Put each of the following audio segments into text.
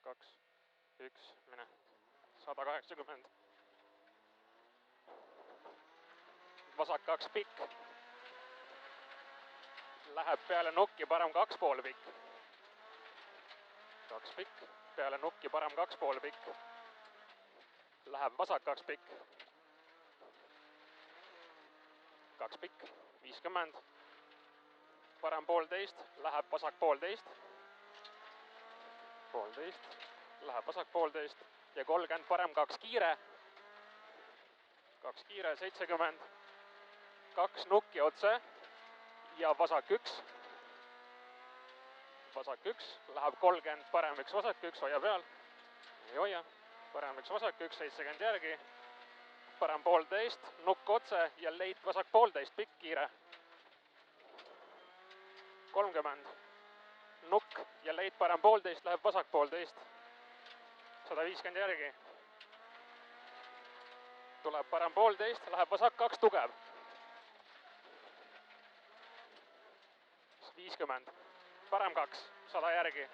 2, 1, mine. 180. Vasak 2 pikk. Läheb peale nukki, parem 2,5 pikk. 2 pikk, peale nukki, parem 2,5 pikk. Läheb vasak 2 pikk. 2 pikk, 50. Parem 1,5, läheb vasak 1,5. 1,5, läheb vasak 1,5 ja 30, parem 2 kiire. 2 kiire, 70. 2 nukki otse ja vasak 1. Vasak 1, läheb 30, parem 1, vasak 1, hoia peal. Ei hoia, parem 1, vasak 1, 70 järgi. Parem 1,5, nukk otse ja leit vasak 1,5, pikk kiire. 30, nukk ja leit parem 1,5, läheb vasak 1,5. 150 järgi. Tuleb parem 1,5, läheb vasak 2 tugev. 50, parem 2, 100 järgi.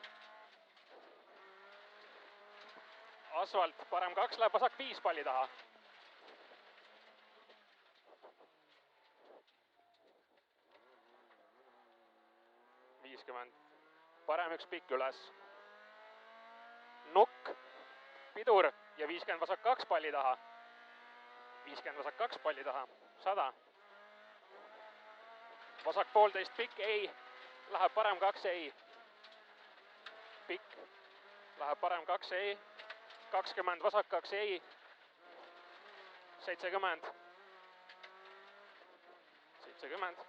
Asfalt, parem 2, läheb vasak 5 palli taha. 50, parem 1 pikk üles. Nukk, pidur ja 50 vasak 2 palli taha. 50 vasak 2 palli taha, 100. Vasak 1,5 pikk, ei. Läheb parem 2, ei. Pikk, läheb parem 2, ei. 20, vasak 2, ei. 70. 70,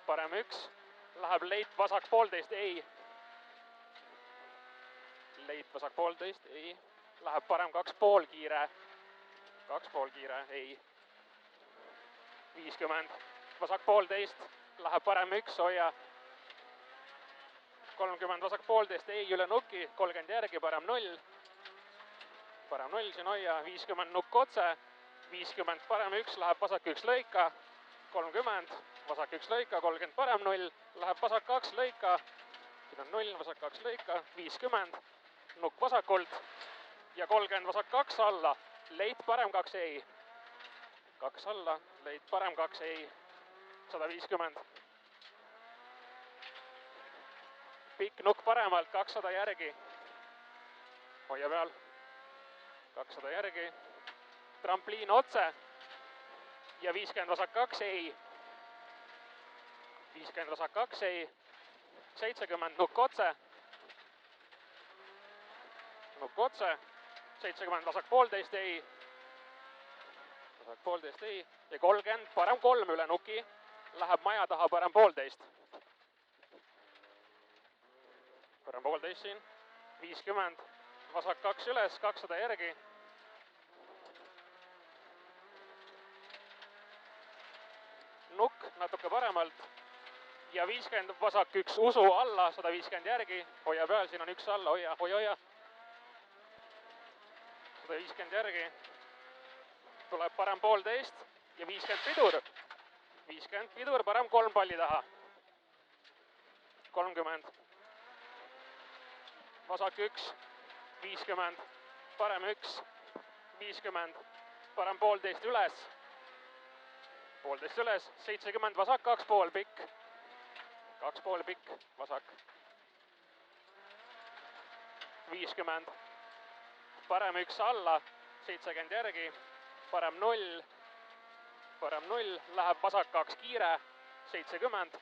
parem 1. Läheb leit vasak 1,5, ei. Leit vasak 1,5, ei. Läheb parem 2,5 kiire. 2,5 kiire, ei. 50, vasak 1,5, läheb parem 1, hoia. 30, vasak 1,5, ei, üle nuki, 30 järgi, parem 0. Parem 0, siin hoia, 50 nukk otse. 50, parem 1, läheb vasak 1 lõika. 30, vasak 1 lõika, 30, parem 0, läheb vasak 2 lõika. Siin on 0, vasak 2 lõika, 50, nukk vasakult ja 30, vasak 2 alla. Leit parem 2, ei. 2 alla, leit parem 2, ei. 150. Pikk nukk paremalt, 200 järgi. Hoia peal. 200 järgi. Trampliin otse. Ja 50 vasak 2, ei. 50 vasak 2, ei. 70 nukk otse. Nukk otse. 70 vasak 1,5, ei. Vasak 1,5, ei. Ja 30, parem 3 üle nuki. Läheb maja taha, parem 1,5. Parem 1,5 siin. 50, vasak 2 üles, 200 järgi. Nukk natuke paremalt. Ja 50, vasak 1 usu alla, 150 järgi. Hoia peal, siin on 1 alla, hoia, hoia. 150 järgi. Tuleb parem 1,5 ja 50 pidur. 50 pidur, parem 3 palli taha. 30. Vasak 1, 50, parem 1, 50, parem 1,5 üles. 1,5 üles, 70, vasak 2,5 pikk. 2,5 pikk, vasak. 50, parem 1 alla, 70 järgi, parem 0, läheb vasak 2 kiire, 70,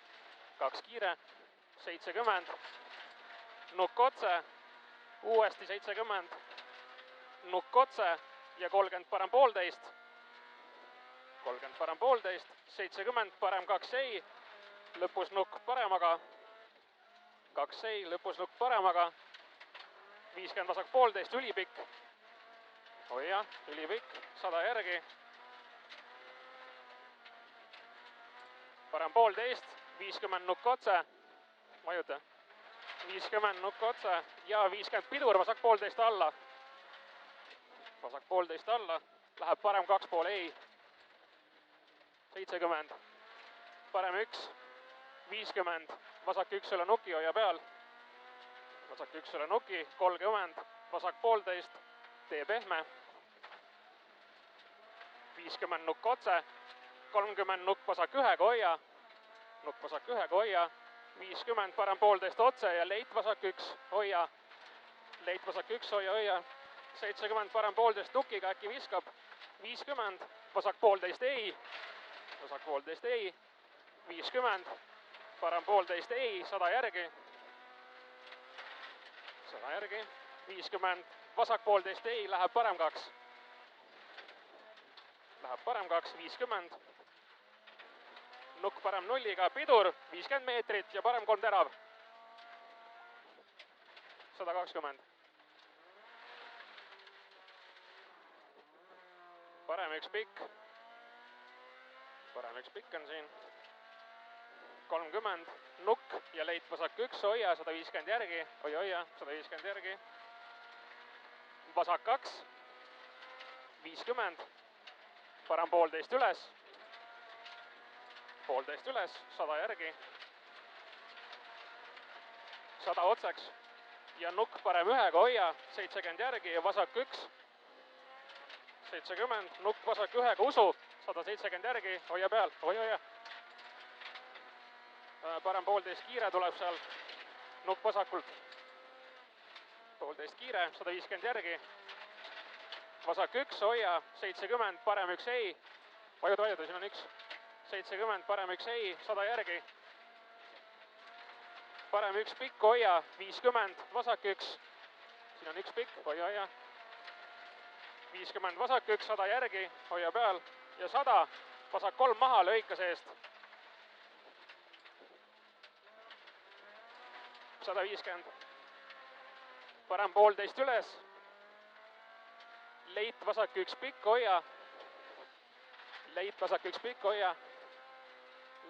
2 kiire, 70, nukk otse, uuesti 70, nukk otse ja 30 parem 1,5, 30 parem 1,5, 70 parem 2 ei, lõpus nukk paremaga, 2 ei, lõpus nukk paremaga, 50 vasak 1,5, ülipikk, hoia, ülipikk, 100 järgi, parem 1,5, 50 nukk otse, vajuta, 50 nukk otse ja 50 pidur, vasak 1,5 alla, vasak 1,5 alla, läheb parem 2,5 ei, 70, parem 1, 50, vasak 1 üle nuki, hoia peal, vasak 1 üle nuki, 30, vasak 1,5, tee pehme. 50 nukk otse, 30 nukk vasak 1-ga hoia, nukk vasak 1-ga hoia, 50 parem 1,5 otse ja leit vasak 1, hoia, leit vasak 1, hoia, 70 parem 1,5 nukiga, äkki viskab, 50, vasak 1,5 ei, vasak 1,5 ei, 50, parem 1,5 ei, 100 järgi, 100 järgi, 50, vasak 1,5 ei, läheb parem 2, läheb parem 2, 50, nukk parem 0-ga, pidur, 50 meetrit ja parem 3 terav, 120. Parem 1 pikk, parem 1 pikk on siin, 30, nukk ja leit vasak 1, hoia, 150 järgi, hoia, 150 järgi, vasak 2, 50, parem 1,5 üles, 1,5 üles, 100 järgi, 100 otseks ja nukk parem 1-ga, hoia, 70 järgi ja vasak 1, 70, nukk vasak 1-ga, usu, 170 järgi, hoia peal, hoia. Parem 1,5 kiire tuleb seal, nukk vasakult, 1,5 kiire, 150 järgi, vasak 1, hoia, 70, parem 1 ei, vajuda, siin on 1, 70, parem 1 ei, 100 järgi, parem 1 pikk, hoia, 50, vasak 1, siin on 1 pikk, hoia, 50, vasak 1, 100 järgi, hoia peal ja 100, vasak 3 maha, lõika seest, 150, parem 1,5 üles, leit vasak 1 pikk, hoia, leit vasak 1 pikk, hoia,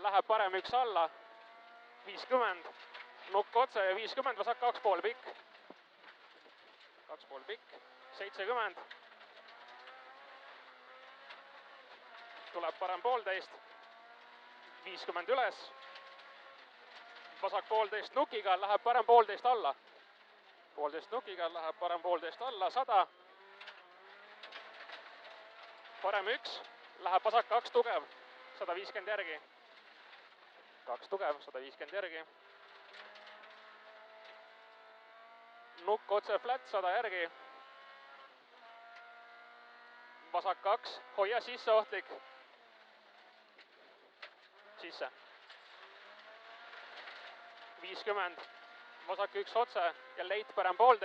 läheb parem 1 alla, 50, nukk otse ja 50, vasak 2,5 pikk, 2,5 pikk, 70, tuleb parem 1,5, 50 üles, vasak 1,5 nukiga, läheb parem 1,5 alla, 1,5 nukiga, läheb parem 1,5 alla, 100, parem 1, läheb vasak 2 tugev, 150 järgi, 2 tugev, 150 järgi, nukk otse flat, 100 järgi, vasak 2, hoia sisse ohtlik, sisse, 50, vasak 1 otse ja leit parem 1,5,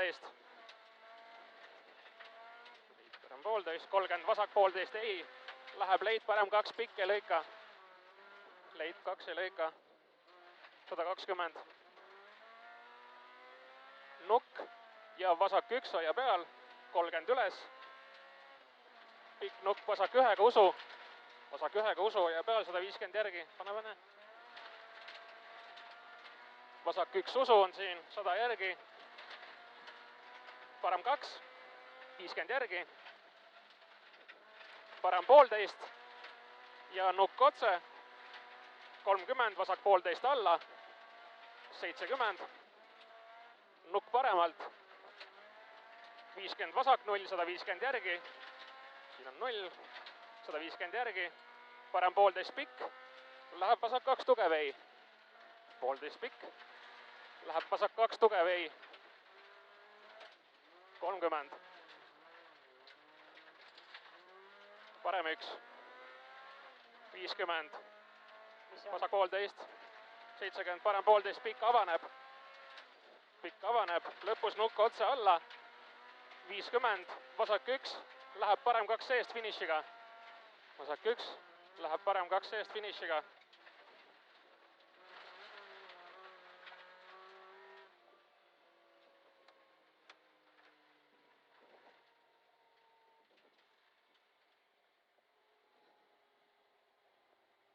leit parem 1,5, 30, vasak 1,5 ei, läheb leit parem 2 pikk ja lõika, leit 2 ja lõika, 120, nukk ja vasak 1 hoia peal, 30 üles, pikk nukk vasak 1-ga, usu, vasak 1-ga, usu hoia peal, 150 järgi, pane, vasak 1 usu on siin, 100 järgi, parem 2, 50 järgi, parem 1,5 ja nukk otse, 30, vasak 1,5 alla, 70, nukk paremalt, 50 vasak 0, 150 järgi, siin on 0, 150 järgi, parem 1,5 pikk, läheb vasak 2 tugev ei, 1,5 pikk, läheb vasak 2 tugev ei, 30, parem 1, 50, vasak 1,5, 70, parem 1,5 pikk avaneb, lõpus nukk otse alla, 50, vasak 1, läheb parem 2 seest finišiga, vasak 1, läheb parem 2 seest finišiga,